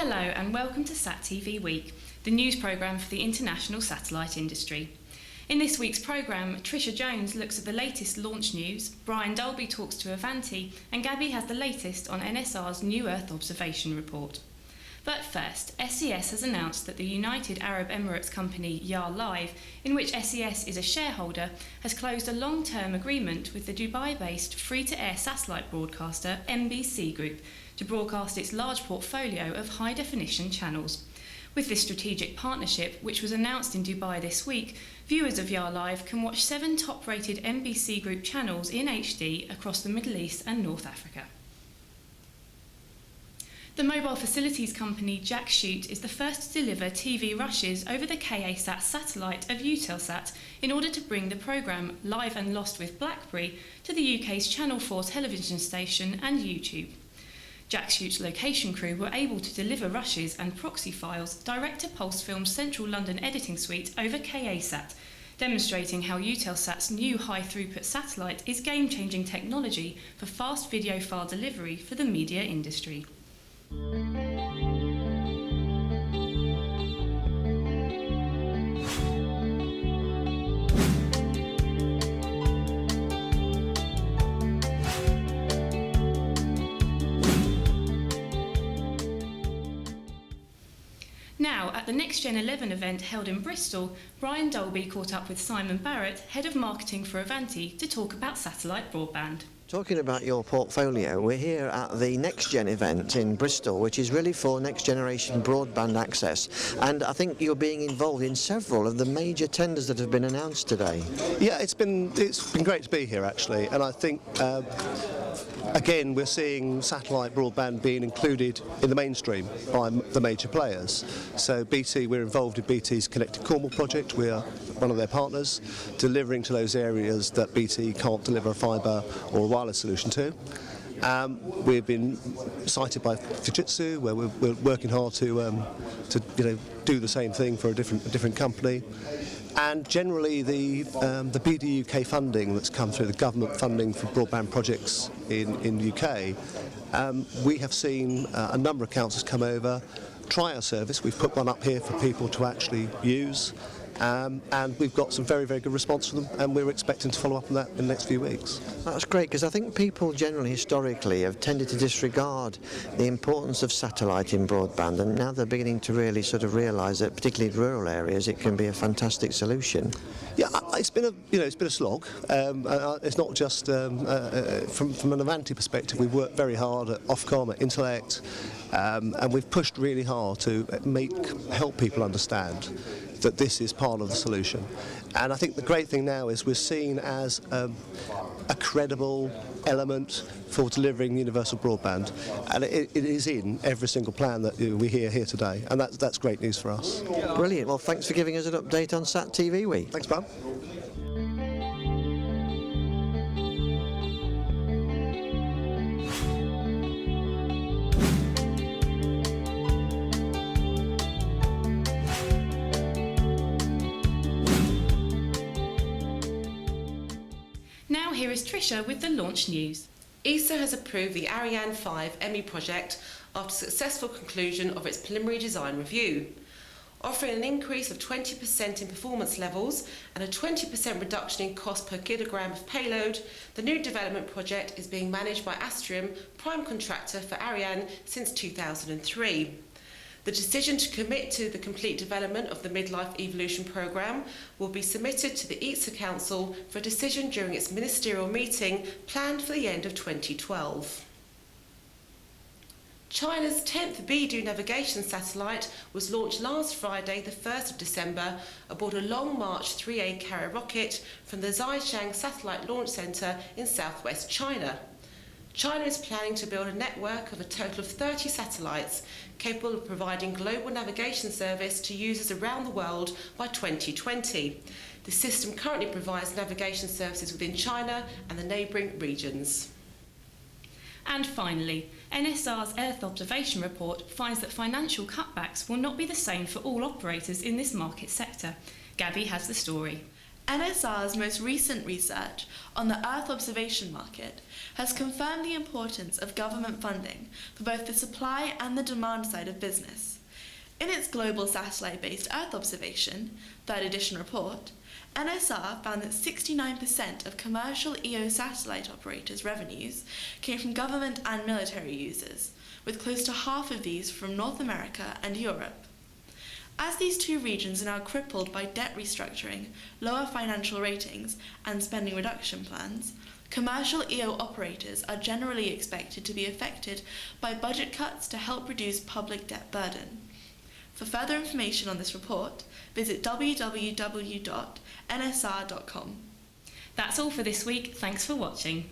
Hello and welcome to SatTV Week, the news programme for the international satellite industry. In this week's programme, Trisha Jones looks at the latest launch news, Brian Dolby talks to Avanti, and Gabby has the latest on NSR's new Earth observation report. But first, SES has announced that the United Arab Emirates company Yar Live, in which SES is a shareholder, has closed a long-term agreement with the Dubai-based free-to-air satellite broadcaster NBC Group to broadcast its large portfolio of high-definition channels. With this strategic partnership, which was announced in Dubai this week, viewers of Yar Live can watch 7 top-rated NBC Group channels in HD across the Middle East and North Africa. The mobile facilities company Jackshoot is the first to deliver TV rushes over the KA-SAT satellite of Eutelsat in order to bring the programme Live and Lost with Blackberry to the UK's Channel 4 television station and YouTube. Jackshoot's location crew were able to deliver rushes and proxy files direct to Pulsefilm's central London editing suite over KA-SAT, demonstrating how Eutelsat's new high-throughput satellite is game-changing technology for fast video file delivery for the media industry. Now, at the Next Gen 11 event held in Bristol, Brian Dolby caught up with Simon Barrett, Head of Marketing for Avanti, to talk about satellite broadband. Talking about your portfolio, we're here at the Next Gen event in Bristol, which is really for next generation broadband access, and I think you're being involved in several of the major tenders that have been announced today. Yeah, it's been great to be here actually, and I think again we're seeing satellite broadband being included in the mainstream by the major players. So BT, we're involved in BT's Connected Cornwall project. We are one of their partners, delivering to those areas that BT can't deliver a fibre or a wireless solution to. We've been cited by Fujitsu, where we're working hard to do the same thing for a different company. And generally the BD UK funding that's come through, the government funding for broadband projects in the UK, we have seen a number of councils come over, try our service. We've put one up here for people to actually use. And we've got some very, very good response from them, and we're expecting to follow up on that in the next few weeks. That's great, because I think people generally historically have tended to disregard the importance of satellite in broadband, and now they're beginning to really sort of realise that, particularly in rural areas, it can be a fantastic solution. Yeah, it's been a slog. It's not just from an Avanti perspective. We've worked very hard at Ofcom, at Intellect, and we've pushed really hard to help people understand that this is part of the solution. And I think the great thing now is we're seen as a credible element for delivering universal broadband, and it is in every single plan that we hear here today, and that's great news for us. Brilliant. Well, thanks for giving us an update on SatTV Week. Thanks, Bob. Now here is Trisha with the launch news. ESA has approved the Ariane 5 Emmy project after successful conclusion of its preliminary design review. Offering an increase of 20% in performance levels and a 20% reduction in cost per kilogram of payload, the new development project is being managed by Astrium, prime contractor for Ariane since 2003. The decision to commit to the complete development of the Midlife Evolution programme will be submitted to the ESA Council for a decision during its ministerial meeting planned for the end of 2012. China's 10th Beidou navigation satellite was launched last Friday, the 1st of December, aboard a Long March 3A carrier rocket from the Zhejiang Satellite Launch Center in southwest China. China is planning to build a network of a total of 30 satellites capable of providing global navigation service to users around the world by 2020. The system currently provides navigation services within China and the neighbouring regions. And finally, NSR's Earth observation report finds that financial cutbacks will not be the same for all operators in this market sector. Gabby has the story. NSR's most recent research on the Earth observation market has confirmed the importance of government funding for both the supply and the demand side of business. In its global satellite-based Earth observation, 3rd edition report, NSR found that 69% of commercial EO satellite operators' revenues came from government and military users, with close to half of these from North America and Europe. As these two regions are now crippled by debt restructuring, lower financial ratings, and spending reduction plans, commercial EO operators are generally expected to be affected by budget cuts to help reduce public debt burden. For further information on this report, visit www.nsr.com. That's all for this week. Thanks for watching.